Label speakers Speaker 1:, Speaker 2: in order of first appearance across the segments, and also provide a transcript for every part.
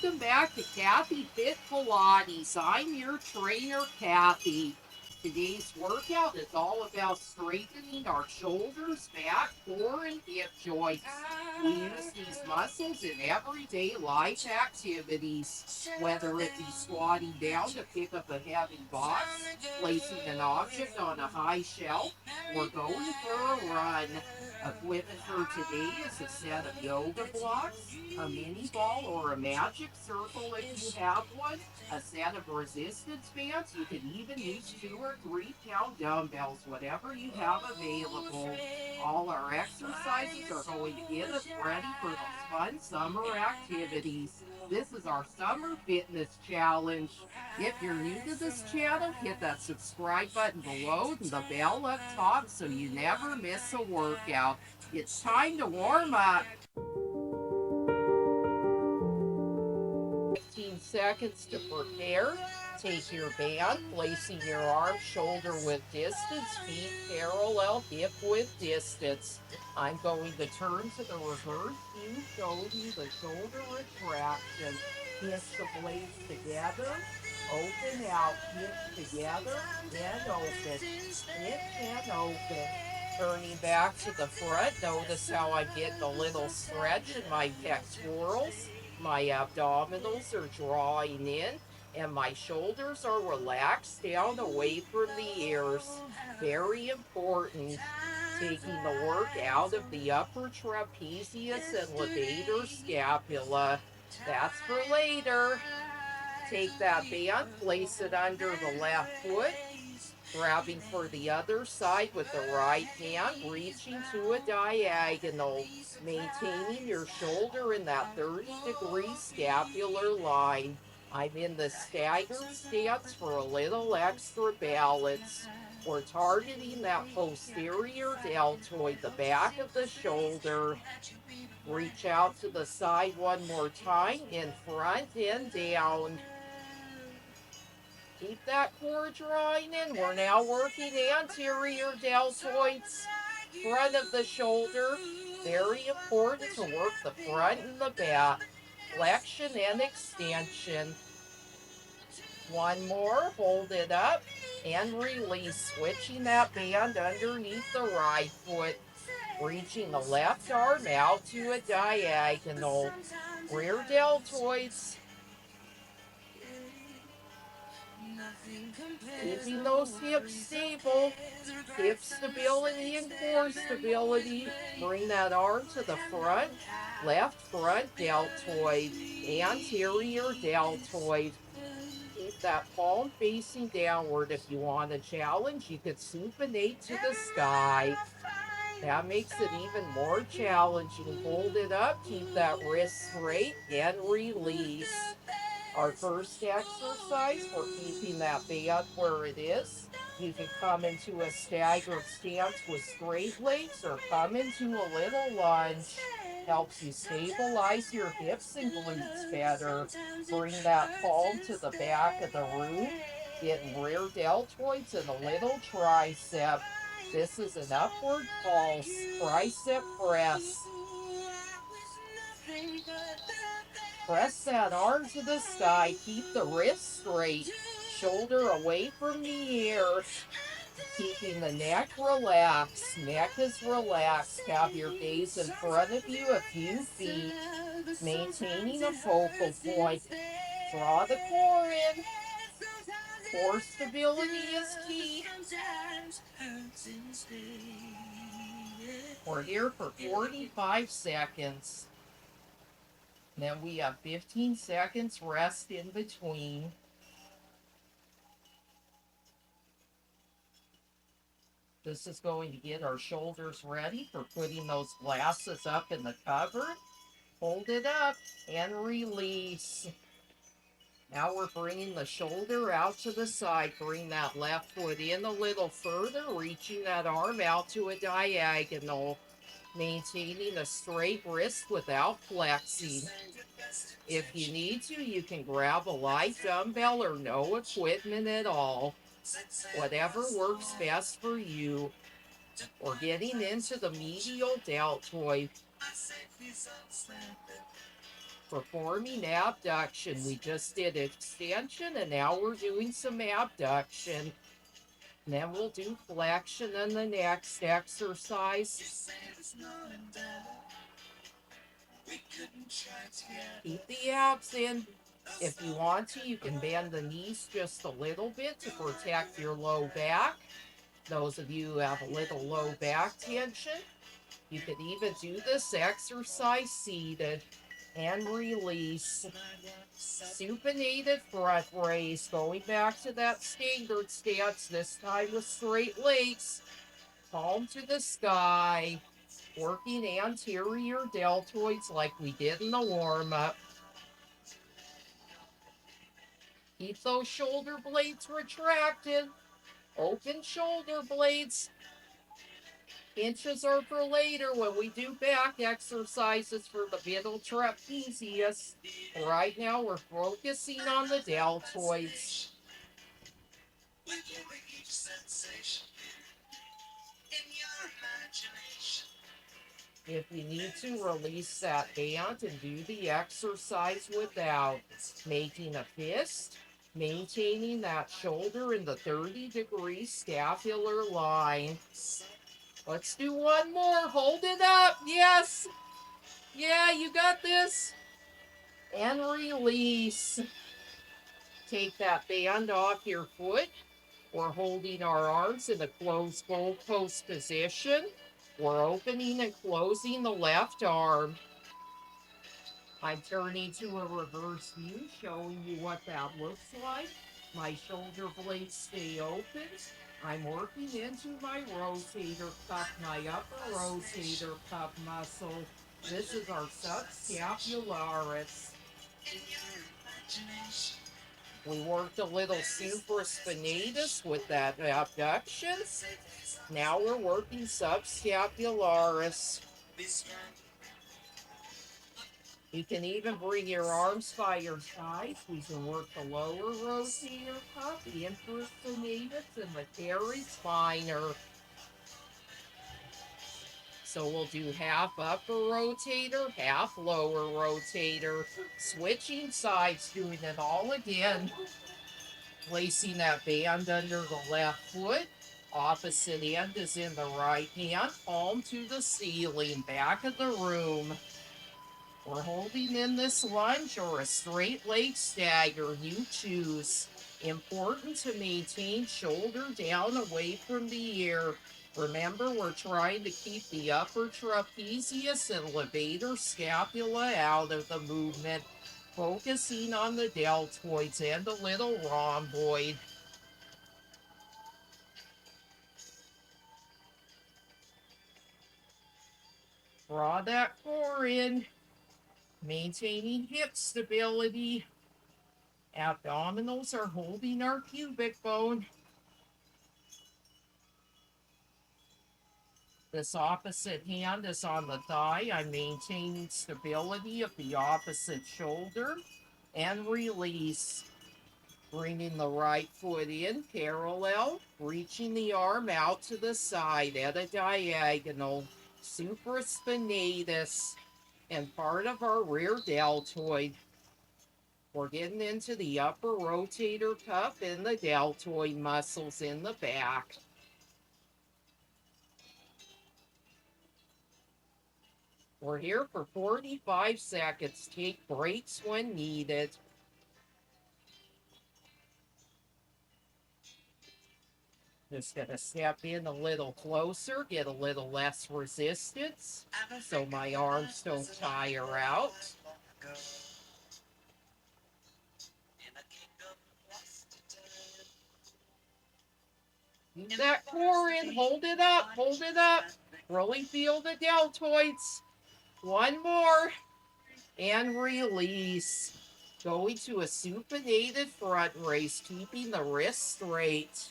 Speaker 1: Welcome back to Kathy Fit Pilates. I'm your trainer, Kathy. Today's workout is all about strengthening our shoulders, back, core, and hip joints. We use these muscles in everyday life activities, whether it be squatting down to pick up a heavy box, placing an object on a high shelf, or going for a run. Equipment for today is a set of yoga blocks, a mini ball or a magic circle if you have one, a set of resistance bands. You can even use 2 or 3 pound dumbbells, whatever you have available. All our exercises are going to get us ready for those fun summer activities. This is our summer fitness challenge. If you're new to this channel, hit that subscribe button below and the bell up top so you never miss a workout. It's time to warm up. 15 seconds to prepare. Take your band, placing your arm shoulder width distance, feet parallel, hip width distance. I'm going to turn to the reverse view, showing you the shoulder retraction. Pinch the blades together, open out, pinch together, and open. Pinch and open. Turning back to the front, notice how I'm getting a little stretch in my pectorals. My abdominals are drawing in, and my shoulders are relaxed down away from the ears. Very important. Taking the work out of the upper trapezius and levator scapula. That's for later. Take that band, place it under the left foot, grabbing for the other side with the right hand, reaching to a diagonal, maintaining your shoulder in that 30-degree scapular line. I'm in the staggered stance for a little extra balance. We're targeting that posterior deltoid, the back of the shoulder. Reach out to the side one more time, in front and down. Keep that core drawing in. We're now working anterior deltoids, front of the shoulder. Very important to work the front and the back. Flexion and extension. One more, hold it up and release. Switching that band underneath the right foot. Reaching the left arm out to a diagonal. Rear deltoids. Keeping those hips stable, hip stability and core stability. Bring that arm to the front, left front deltoid, anterior deltoid. Keep that palm facing downward. If you want a challenge, you could supinate to the sky. That makes it even more challenging. Hold it up, keep that wrist straight, and release. Our first exercise, we're keeping that band where it is. You can come into a staggered stance with straight legs or come into a little lunge. Helps you stabilize your hips and glutes better. Bring that palm to the back of the root. Getting rear deltoids and a little tricep. This is an upward pulse, tricep press. Press that arm to the sky. Keep the wrist straight. Shoulder away from the ear. Keeping the neck relaxed. Neck is relaxed. Have your gaze in front of you a few feet. Maintaining a focal point. Draw the core in. Core stability is key. We're here for 45 seconds. Then we have 15 seconds rest in between. This is going to get our shoulders ready for putting those glasses up in the cupboard. Hold it up and release. Now we're bringing the shoulder out to the side. Bring that left foot in a little further, reaching that arm out to a diagonal. Maintaining a straight wrist without flexing. If you need to, you can grab a light dumbbell or no equipment at all. Whatever works best for you. We're getting into the medial deltoid. performing abduction. We just did extension and now we're doing some abduction. And then we'll do flexion in the next exercise. Keep the abs in. If you want to, you can bend the knees just a little bit to protect your low back. Those of you who have a little low back tension, you can even do this exercise seated and release. Supinated front raise, going back to that standard stance, this time with straight legs, palm to the sky, working anterior deltoids like we did in the warm-up. Keep those shoulder blades retracted. Open shoulder blades. Inches are for later when we do back exercises for the middle trapezius. Right now we're focusing on the deltoids. If you need to, release that band and do the exercise without. Making a fist, maintaining that shoulder in the 30-degree scapular line. Let's do one more. Hold it up. Yes. Yeah, you got this. And release. Take that band off your foot. We're holding our arms in a closed goalpost position. We're opening and closing the left arm. I'm turning to a reverse view, showing you what that looks like. My shoulder blades stay open. I'm working into my rotator cuff, my upper rotator cuff muscle. This is our subscapularis. We worked a little supraspinatus with that abduction. Now we're working subscapularis. You can even bring your arms by your sides. We can work the lower rotator cuff, the infraspinatus, and the teres minor. So we'll do half upper rotator, half lower rotator. Switching sides, doing it all again. Placing that band under the left foot. Opposite end is in the right hand. Palm to the ceiling, back of the room. We're holding in this lunge or a straight leg stagger. You choose. Important to maintain shoulder down away from the ear. Remember, we're trying to keep the upper trapezius and levator scapula out of the movement. Focusing on the deltoids and the little rhomboid. Draw that core in. Maintaining hip stability. Abdominals are holding our pubic bone. This opposite hand is on the thigh. I'm maintaining stability of the opposite shoulder. And release. Bringing the right foot in, parallel. Reaching the arm out to the side at a diagonal. Supraspinatus. And part of our rear deltoid. We're getting into the upper rotator cuff and the deltoid muscles in the back. We're here for 45 seconds. Take breaks when needed. Just gonna step in a little closer, get a little less resistance, so my arms don't tire out. Keep that core in, hold it up, hold it up. Really feel the deltoids. One more, and release. Going to a supinated front raise, keeping the wrist straight.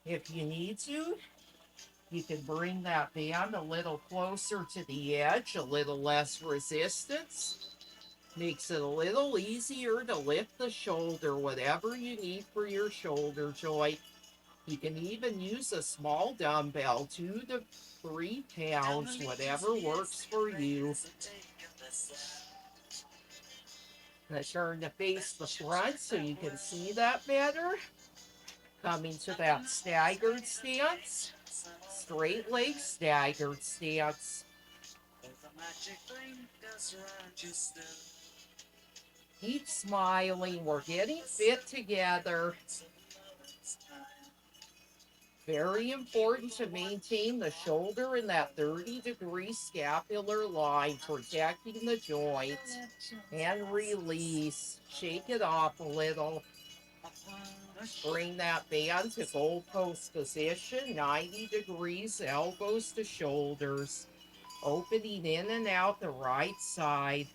Speaker 1: If you need to, you can bring that band a little closer to the edge, a little less resistance. Makes it a little easier to lift the shoulder, whatever you need for your shoulder joint. You can even use a small dumbbell, 2 to 3 pounds, whatever works for you. I'm going to turn to face the front so you can see that better. Coming to that staggered stance. Straight leg staggered stance. Keep smiling. We're getting fit together. Very important to maintain the shoulder in that 30-degree scapular line, protecting the joint. And release. Shake it off a little. Bring that band to goalpost position, 90 degrees, elbows to shoulders. Opening in and out the right side.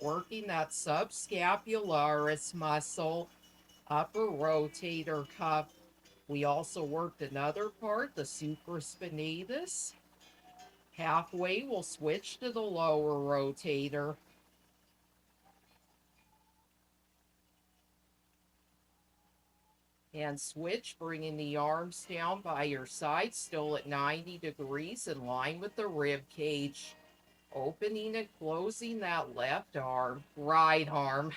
Speaker 1: Working that subscapularis muscle, upper rotator cuff. We also worked another part, the supraspinatus. Halfway, we'll switch to the lower rotator. And switch, bringing the arms down by your side, still at 90 degrees, in line with the rib cage. Opening and closing that left arm, right arm.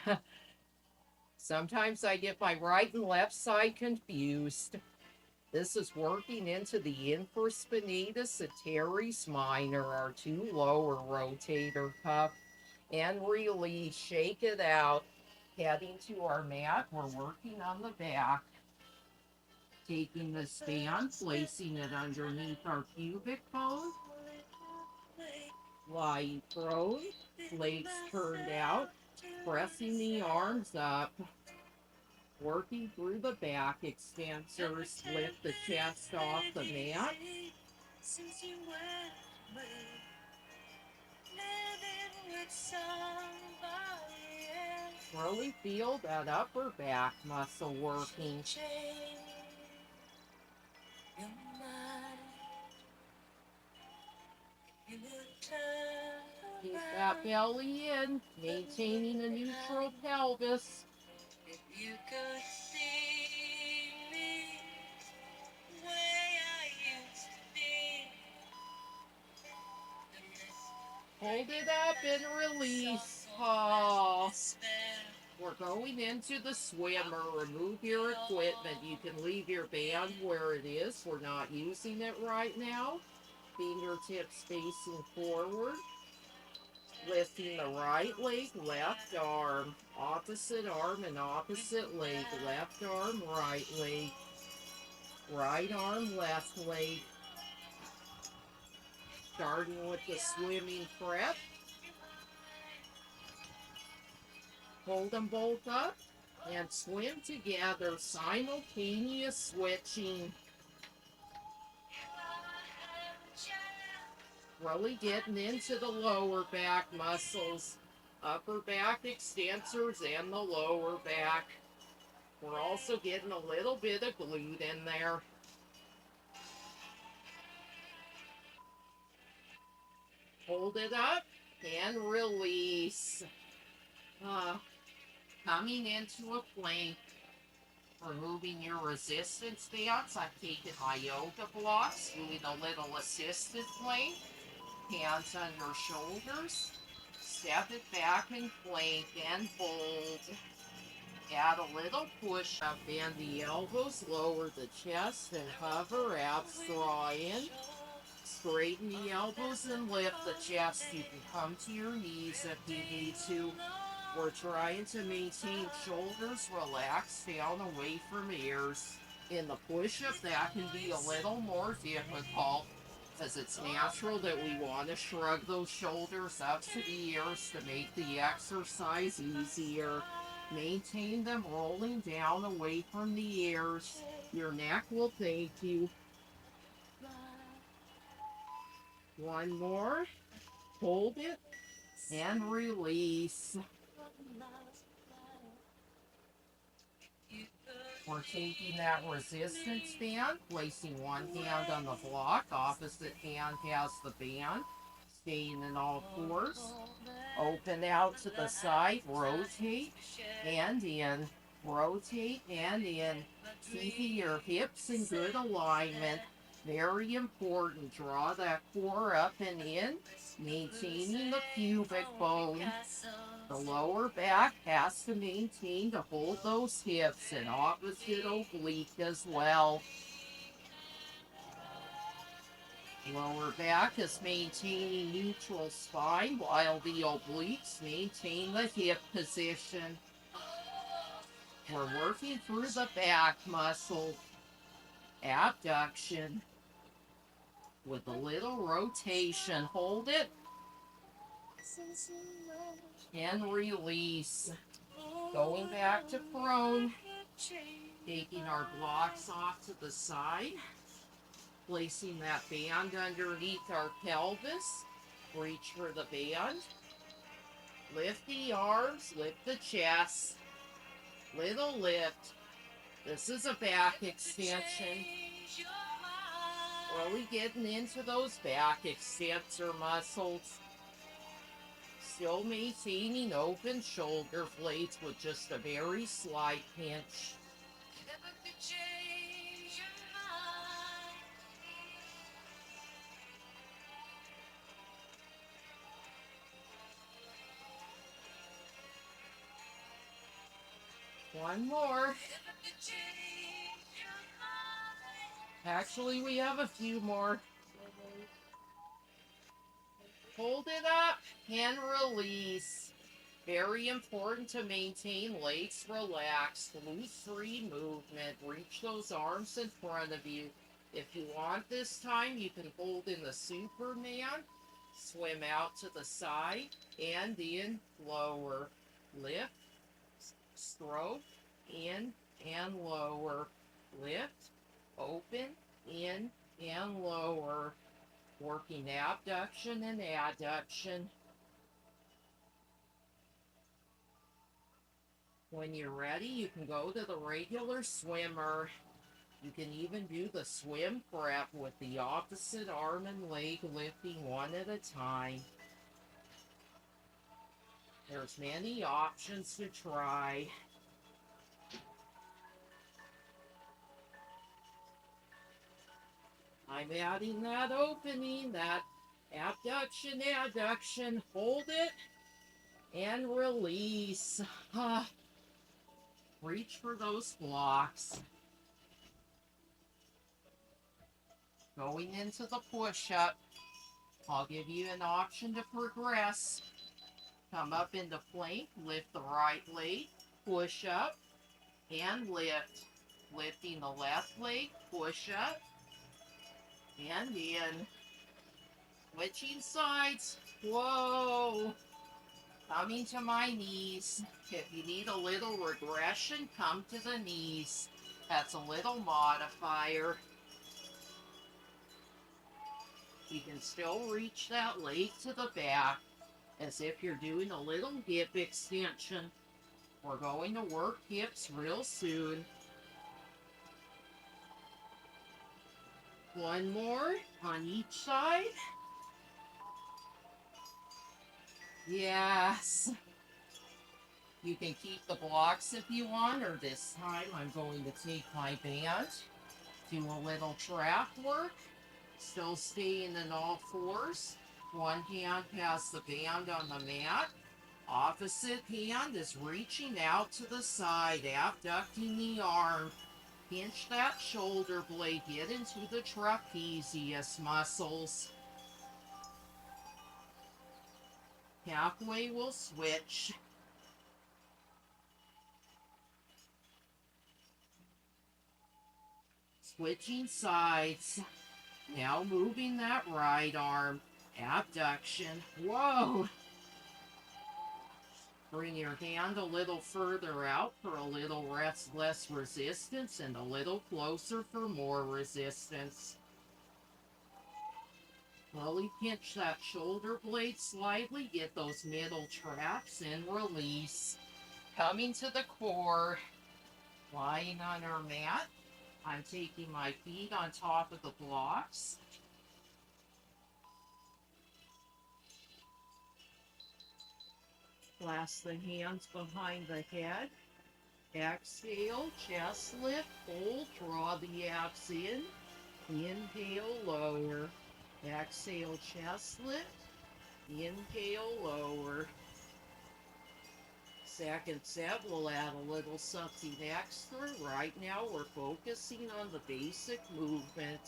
Speaker 1: Sometimes I get my right and left side confused. This is working into the infraspinatus and teres minor, our two lower rotator cuff. And release, shake it out. Heading to our mat, we're working on the back. Taking the band, placing it underneath our pubic bone. Lying prone, legs turned out, pressing the arms up. Working through the back extensors, lift the chest off the mat. Really feel that upper back muscle working. Keep that belly in, maintaining a neutral pelvis. If you could see me the way I used to be. Hold it up and release. Oh. We're going into the swimmer. Remove your equipment. You can leave your band where it is. We're not using it right now. Fingertips facing forward. Lifting the right leg, left arm. Opposite arm and opposite leg. Left arm, right leg. Right arm, left leg. Starting with the swimming prep. Hold them both up and swim together, simultaneous switching. Really getting into the lower back muscles, upper back extensors and the lower back. We're also getting a little bit of glute in there. Hold it up and release. Coming into a plank. Removing your resistance stance. I've taken my yoga blocks, doing a little assisted plank. Hands on your shoulders. Step it back and plank and hold. Add a little push up, bend the elbows, lower the chest and hover, abs draw in. Straighten the elbows and lift the chest. You can come to your knees if you need to. We're trying to maintain shoulders relaxed down away from ears. In the push-up, that can be a little more difficult because it's natural that we want to shrug those shoulders up to the ears to make the exercise easier. Maintain them rolling down away from the ears. Your neck will thank you. One more. Hold it and release. We're taking that resistance band, placing one hand on the block, opposite hand has the band, staying in all fours. Open out to the side, rotate and in, rotate and in. Keeping your hips in good alignment, very important. Draw that core up and in. maintaining the pubic bone. The lower back has to maintain to hold those hips, and opposite oblique as well. Lower back is maintaining neutral spine while the obliques maintain the hip position. We're working through the back muscle. Abduction with a little rotation. Hold it and release. Going back to prone. Taking our blocks off to the side. Placing that band underneath our pelvis. Reach for the band. Lift the arms, lift the chest. Little lift. This is a back extension. Really getting into those back extensor muscles. Still maintaining open shoulder blades with just a very slight pinch. One more. Actually, we have a few more. Hold it up and release. Very important to maintain legs relaxed, glute-free movement. Reach those arms in front of you. If you want this time, you can hold in the Superman. Swim out to the side and in, lower. Lift, stroke, in and lower. Lift, open, in and lower. Working abduction and adduction. When you're ready, you can go to the regular swimmer. You can even do the swim prep with the opposite arm and leg lifting one at a time. There's many options to try. I'm adding that opening, that abduction, adduction. Hold it and release. Reach for those blocks. Going into the push-up. I'll give you an option to progress. Come up into plank, lift the right leg, push up, and lift. Lifting the left leg, push up, and in. Switching sides. Whoa. Coming to my knees. If you need a little regression, come to the knees. That's a little modifier. You can still reach that leg to the back as if you're doing a little hip extension. We're going to work hips real soon. One more on each side. Yes. You can keep the blocks if you want, or this time I'm going to take my band, do a little trap work, still staying in all fours. One hand has the band on the mat. Opposite hand is reaching out to the side, abducting the arm. Pinch that shoulder blade, get into the trapezius muscles. Halfway we'll switch. Switching sides. Now moving that right arm. Abduction. Whoa! Bring your hand a little further out for a little less resistance and a little closer for more resistance. Slowly pinch that shoulder blade slightly, get those middle traps and release. Coming to the core, lying on our mat. I'm taking my feet on top of the blocks. Clasp the hands behind the head. Exhale, chest lift, hold, draw the abs in. Inhale, lower. Exhale, chest lift. Inhale, lower. Second set, we'll add a little something extra. Right now, we're focusing on the basic movement.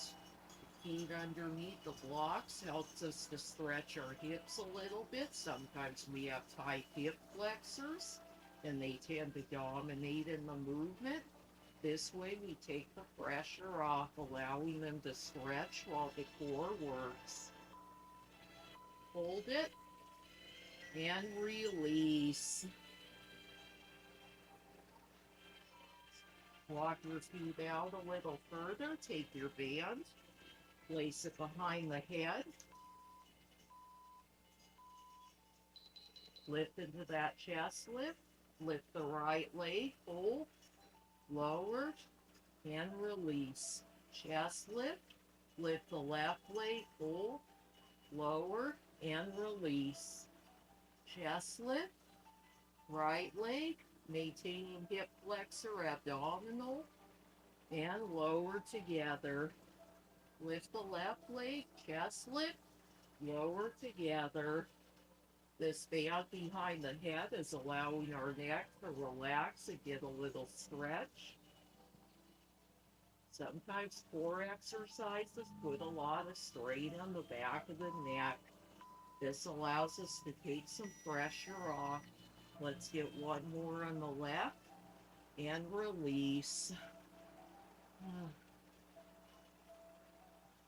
Speaker 1: Feet underneath the blocks helps us to stretch our hips a little bit. Sometimes we have tight hip flexors, and they tend to dominate in the movement. This way, we take the pressure off, allowing them to stretch while the core works. Hold it, and release. Walk your feet out a little further. Take your band, place it behind the head. Lift into that chest lift. Lift the right leg, hold, lower, and release. Chest lift. Lift the left leg, hold, lower, and release. Chest lift. Right leg, maintaining hip flexor, abdominal, and lower together. Lift the left leg, chest lift, lower together. This band behind the head is allowing our neck to relax and get a little stretch. Sometimes core exercises put a lot of strain on the back of the neck. This allows us to take some pressure off. Let's get one more on the left and release.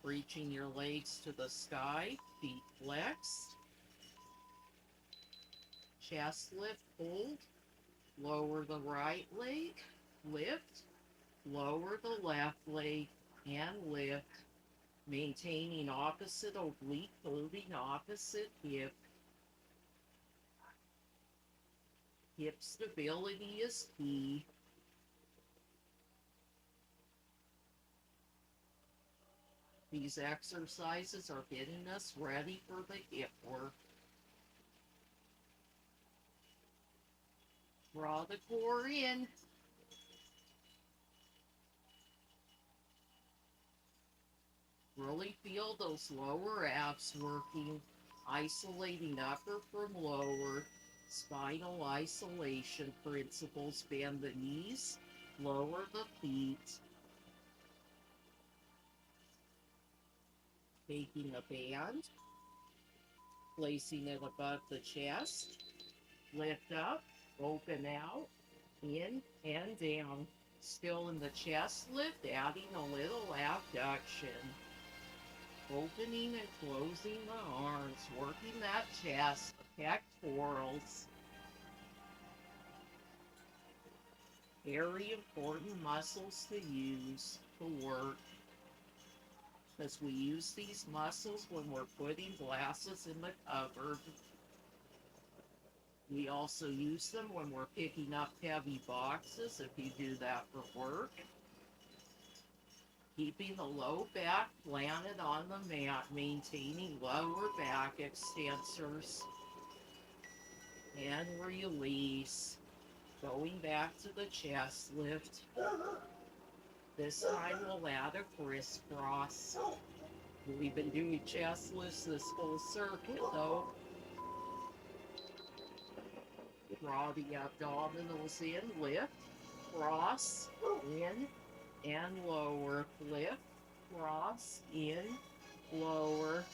Speaker 1: Reaching your legs to the sky, feet flexed. Chest lift, hold. Lower the right leg, lift. Lower the left leg and lift. Maintaining opposite oblique, holding opposite hip. Hip stability is key. These exercises are getting us ready for the hip work. Draw the core in. Really feel those lower abs working, isolating upper from lower. Spinal isolation principles. Bend the knees, lower the feet. Taking a band, placing it above the chest, lift up, open out, in and down. Still in the chest lift, adding a little abduction. Opening and closing the arms, working that chest, the pectorals. Very important muscles to use to work, because we use these muscles when we're putting glasses in the cupboard. We also use them when we're picking up heavy boxes, if you do that for work. Keeping the low back planted on the mat, maintaining lower back extensors. And release. Going back to the chest lift. This time we'll add a crisscross. We've been doing chest lifts this whole circuit though. Draw the abdominals in, lift, cross, in, and lower. Lift, cross, in, lower.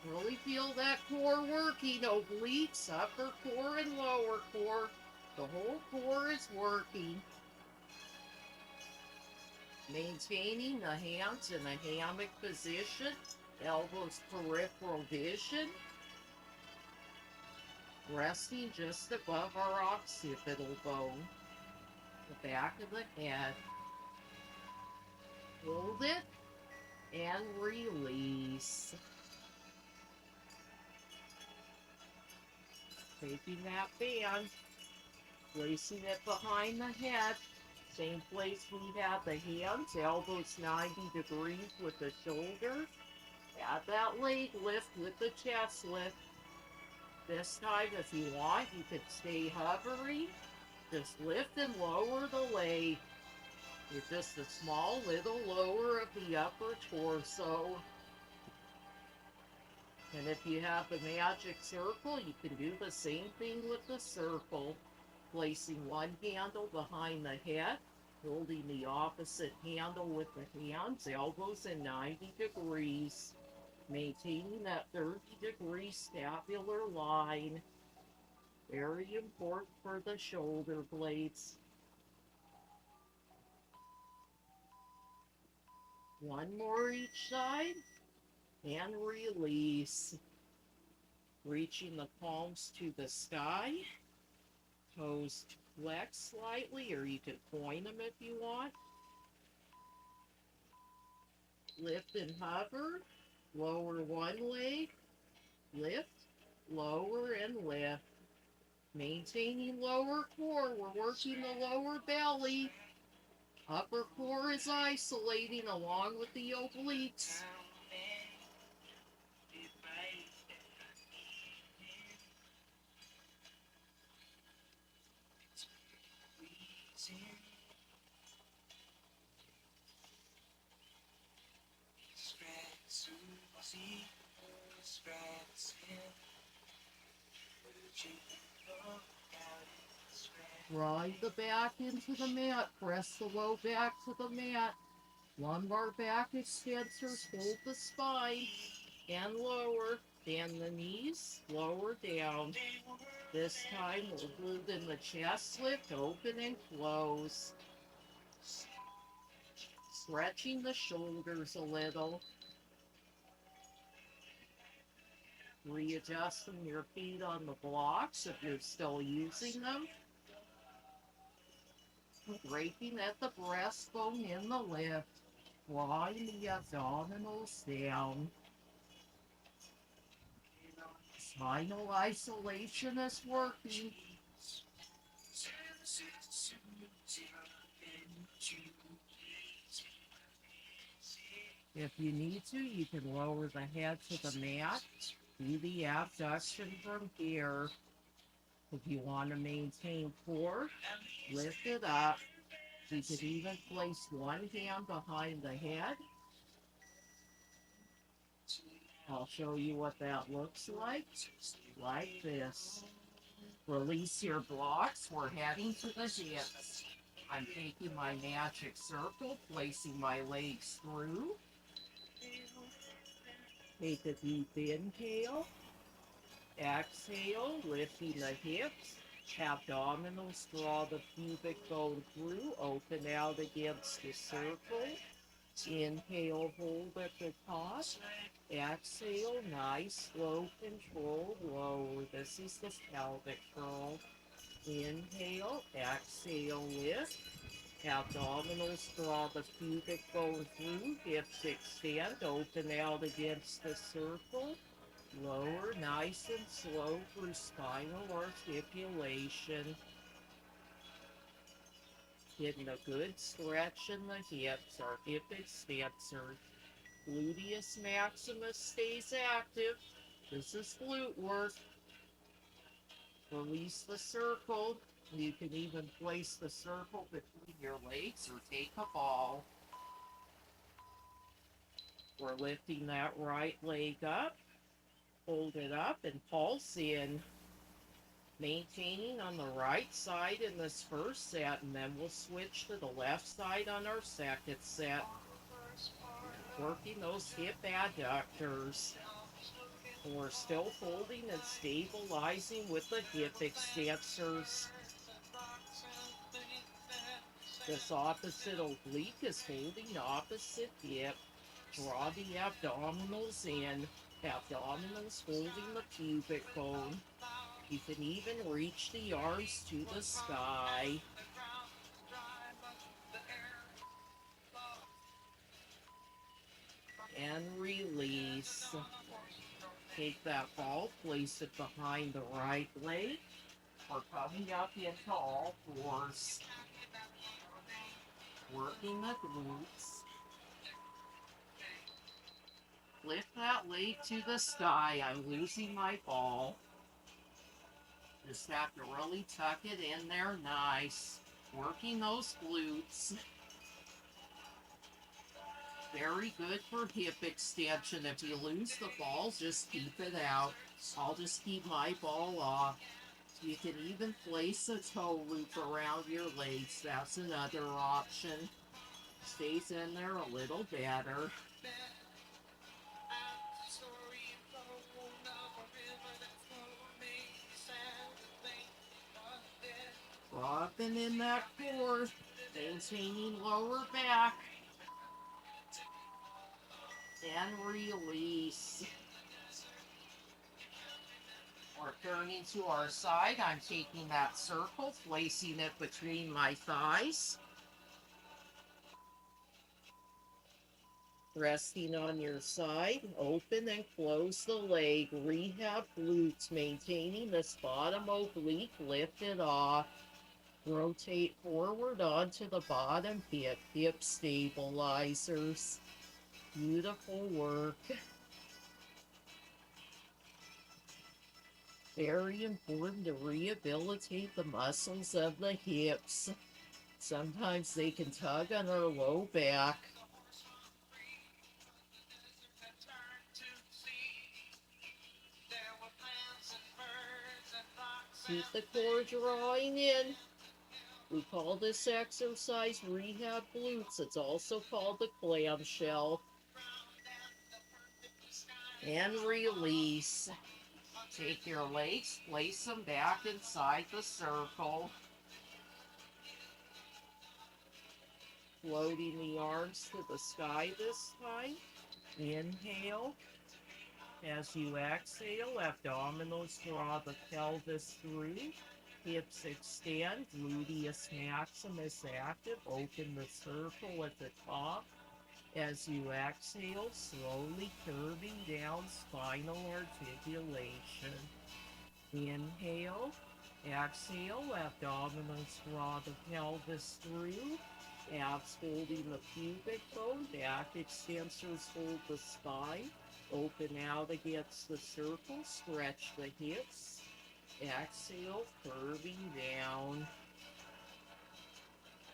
Speaker 1: Really feel that core working, obliques, upper core and lower core. The whole core is working. Maintaining the hands in a hammock position, elbows peripheral vision. Resting just above our occipital bone, the back of the head. Hold it and release. Taking that band, placing it behind the head. Same place we have the hands, elbows 90 degrees with the shoulders. Add that leg lift with the chest lift. This time, if you want, you could stay hovering. Just lift and lower the leg. You're just a small little lower of the upper torso. And if you have the magic circle, you can do the same thing with the circle. Placing one handle behind the head, holding the opposite handle with the hands, elbows in 90 degrees, maintaining that 30-degree scapular line. Very important for the shoulder blades. One more each side, and release. Reaching the palms to the sky. Toes flex slightly, or you can point them if you want. Lift and hover. Lower one leg. Lift, lower, and lift. Maintaining lower core. We're working the lower belly. Upper core is isolating along with the obliques. Ride the back into the mat. Press the low back to the mat. Lumbar back extensors. Hold the spine. And lower. Bend the knees. Lower down. This time we're holding the chest lift. Open and close. Stretching the shoulders a little. Readjusting your feet on the blocks if you're still using them. Breaking at the breastbone in the lift. Drawing the abdominals down. Spinal isolation is working. If you need to, you can lower the head to the mat. Do the abduction from here. If you want to maintain core, lift it up. You can even place one hand behind the head. I'll show you what that looks like this. Release your blocks. We're heading to the hips. I'm taking my magic circle, placing my legs through. Take a deep inhale. Exhale, lifting the hips. Abdominals, draw the pubic bone through. Open out against the circle. Inhale, hold at the top. Exhale, nice, slow, controlled, lower. This is the pelvic curl. Inhale, exhale, lift. Abdominals, draw the pubic bone through. Hips extend, open out against the circle. Lower, nice and slow through spinal articulation. Getting a good stretch in the hips, our hip extensors. Gluteus maximus stays active. This is glute work. Release the circle. You can even place the circle between your legs or take a ball. We're lifting that right leg up. Hold it up and pulse in. Maintaining on the right side in this first set, and then we'll switch to the left side on our second set. Working those hip adductors. We're still holding and stabilizing with the hip extensors. This opposite oblique is holding opposite hip. Draw the abdominals in. Abdominals holding the pubic bone. You can even reach the arms to the sky. And release. Take that ball, place it behind the right leg. We're coming up into all fours. Working the glutes. Lift that leg to the sky. I'm losing my ball. Just have to really tuck it in there nice. Working those glutes. Very good for hip extension. If you lose the ball, just keep it out. I'll just keep my ball off. You can even place a toe loop around your legs. That's another option. Stays in there a little better. Dropping in that core, maintaining lower back, and release. We're turning to our side. I'm taking that circle, placing it between my thighs. Resting on your side, open and close the leg. Rehab glutes, maintaining this bottom oblique, lift it off. Rotate forward onto the bottom hip, hip stabilizers. Beautiful work. Very important to rehabilitate the muscles of the hips. Sometimes they can tug on our low back. Keep the core drawing in. We call this exercise rehab glutes. It's also called the clamshell. And release. Take your legs, place them back inside the circle. Floating the arms to the sky this time. Inhale. As you exhale, abdominals draw the pelvis through. Hips extend, gluteus maximus active. Open the circle at the top. As you exhale, slowly curving down spinal articulation. Inhale, exhale, abdominals draw the pelvis through. Abs holding the pubic bone, back extensors hold the spine. Open out against the circle, stretch the hips. Exhale, curving down.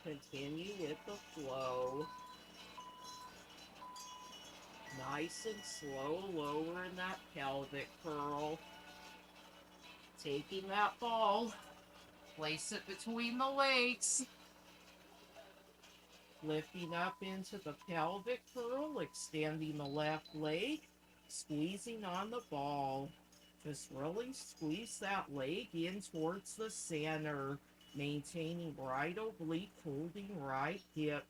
Speaker 1: Continue with the flow. Nice and slow, lowering that pelvic curl. Taking that ball, place it between the legs. Lifting up into the pelvic curl, extending the left leg, squeezing on the ball. Just really squeeze that leg in towards the center, maintaining right oblique, holding right hip.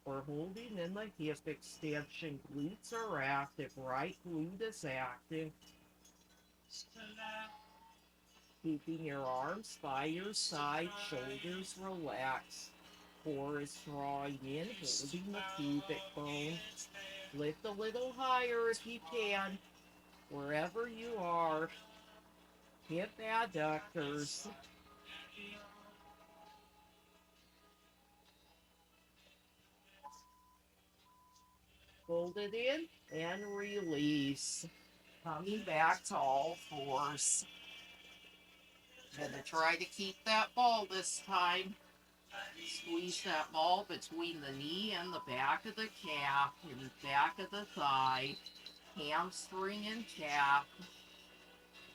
Speaker 1: We're holding in the hip extension. Glutes are active. Right glute is active. Keeping your arms by your side, shoulders relaxed. Core is drawing in, holding the pubic bone. Lift a little higher if you can, wherever you are. Hip adductors. Hold it in and release. Coming back to all fours. And to try to keep that ball this time. Squeeze that ball between the knee and the back of the calf and the back of the thigh. Hamstring and calf.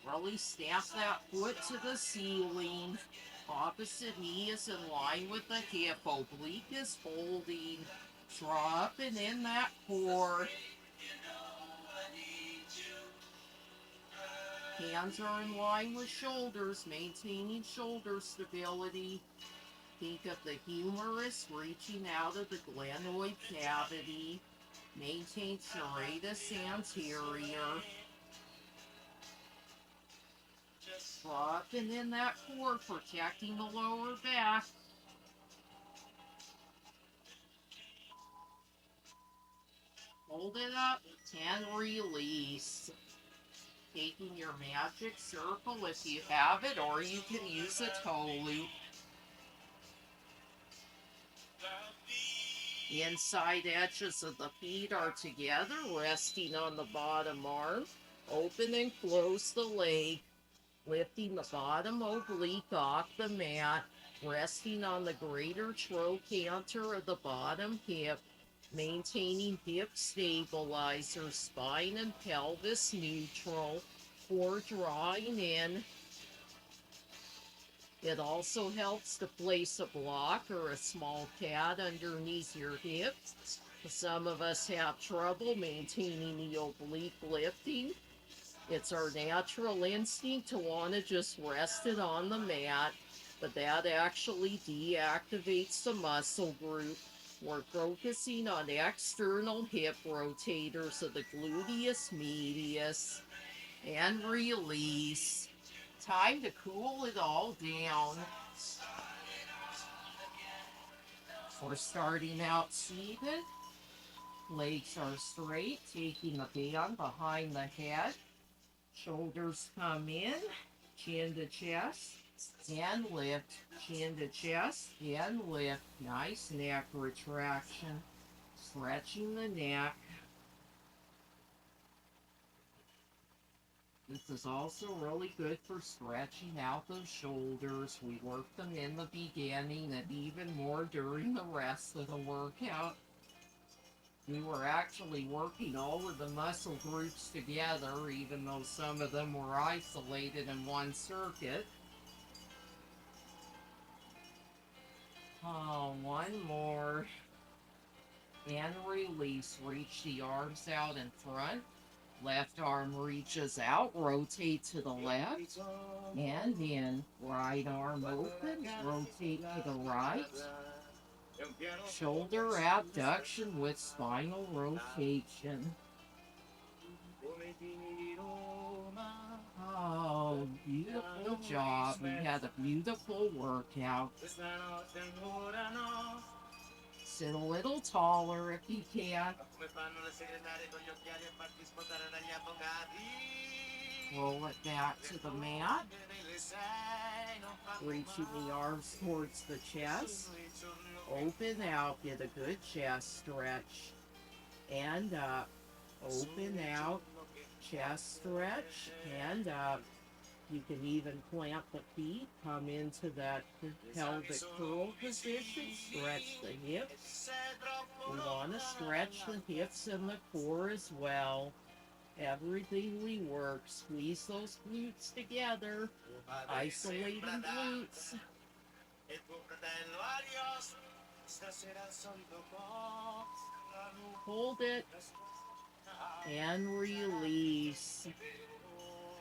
Speaker 1: Really stamp that foot to the ceiling. Opposite knee is in line with the hip. Oblique is holding. Draw up and in that core. Hands are in line with shoulders, maintaining shoulder stability. Think of the humerus reaching out of the glenoid cavity. Maintain serratus anterior. Dropping in that core, protecting the lower back. Hold it up and release. Taking your magic circle if you have it, or you can use a toe loop. Inside edges of the feet are together, resting on the bottom arm. Open and close the leg. Lifting the bottom oblique off the mat. Resting on the greater trochanter of the bottom hip. Maintaining hip stabilizer, spine and pelvis neutral, core drawing in. It also helps to place a block or a small pad underneath your hips. Some of us have trouble maintaining the oblique lifting. It's our natural instinct to want to just rest it on the mat, but that actually deactivates the muscle group. We're focusing on external hip rotators of the gluteus medius, and release. Time to cool it all down. We're starting out seated. Legs are straight, taking the band behind the head. Shoulders come in, chin to chest, and lift. Chin to chest, and lift. Nice neck retraction. Stretching the neck. This is also really good for stretching out those shoulders. We work them in the beginning and even more during the rest of the workout. We were actually working all of the muscle groups together, even though some of them were isolated in one circuit. Oh, one more. And release. Reach the arms out in front. Left arm reaches out, rotate to the left, and in. Right arm open, rotate to the right. Shoulder abduction with spinal rotation. Oh, beautiful job. We had a beautiful workout. Sit a little taller if you can. Roll it back to the mat. Reaching the arms towards the chest. Open out. Get a good chest stretch. And up. Open out. Chest stretch. And up. You can even plant the feet, come into that pelvic curl position, stretch the hips. We want to stretch the hips and the core as well. Everything we work, squeeze those glutes together, isolating glutes. Hold it and release.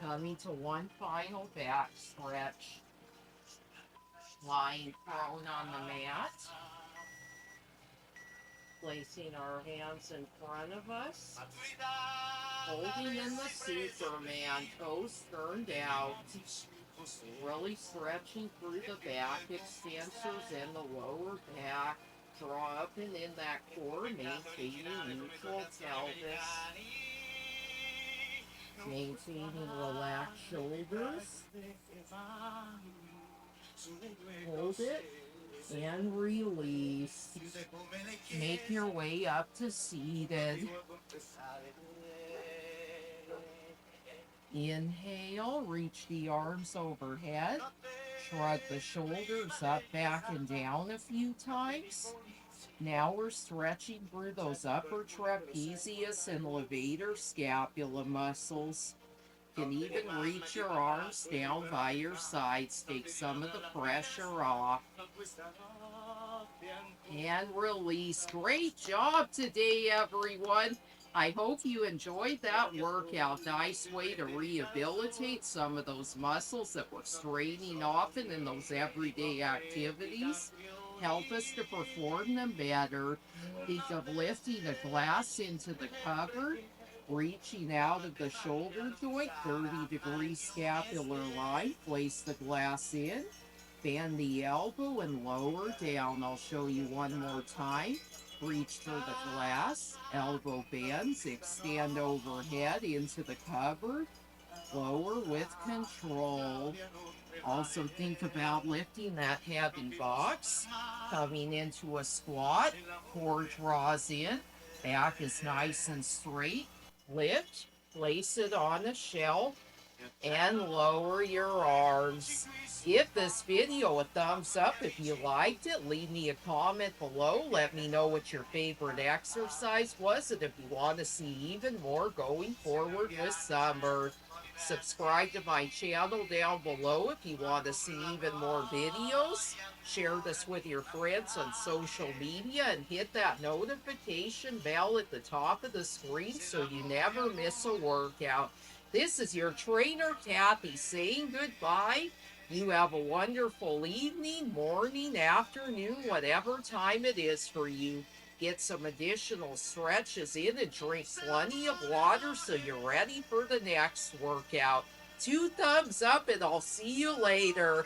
Speaker 1: Coming to one final back stretch. Lying prone on the mat. Placing our hands in front of us. Holding in the Superman, toes turned out. Really stretching through the back extensors and the lower back. Draw up and in that core, maintaining neutral pelvis. Maintaining relaxed shoulders. Hold it and release. Make your way up to seated. Inhale, reach the arms overhead. Shrug the shoulders up, back, and down a few times. Now we're stretching through those upper trapezius and levator scapula muscles. You can even reach your arms down by your sides, take some of the pressure off. And release. Great job today, everyone. I hope you enjoyed that workout. Nice way to rehabilitate some of those muscles that we're straining often in those everyday activities. Help us to perform them better. Think of lifting a glass into the cupboard, reaching out of the shoulder joint, 30-degree scapular line. Place the glass in, bend the elbow and lower down. I'll show you one more time. Reach for the glass, elbow bends, extend overhead into the cupboard, lower with control. Also think about lifting that heavy box, coming into a squat, core draws in, back is nice and straight. Lift, place it on a shelf, and lower your arms. Give this video a thumbs up if you liked it. Leave me a comment below. Let me know what your favorite exercise was and if you want to see even more going forward this summer. Subscribe to my channel down below if you want to see even more videos. Share this with your friends on social media and hit that notification bell at the top of the screen so you never miss a workout. This is your trainer, Kathy, saying goodbye. You have a wonderful evening, morning, afternoon, whatever time it is for you. Get some additional stretches in and drink plenty of water so you're ready for the next workout. 2 thumbs up and I'll see you later.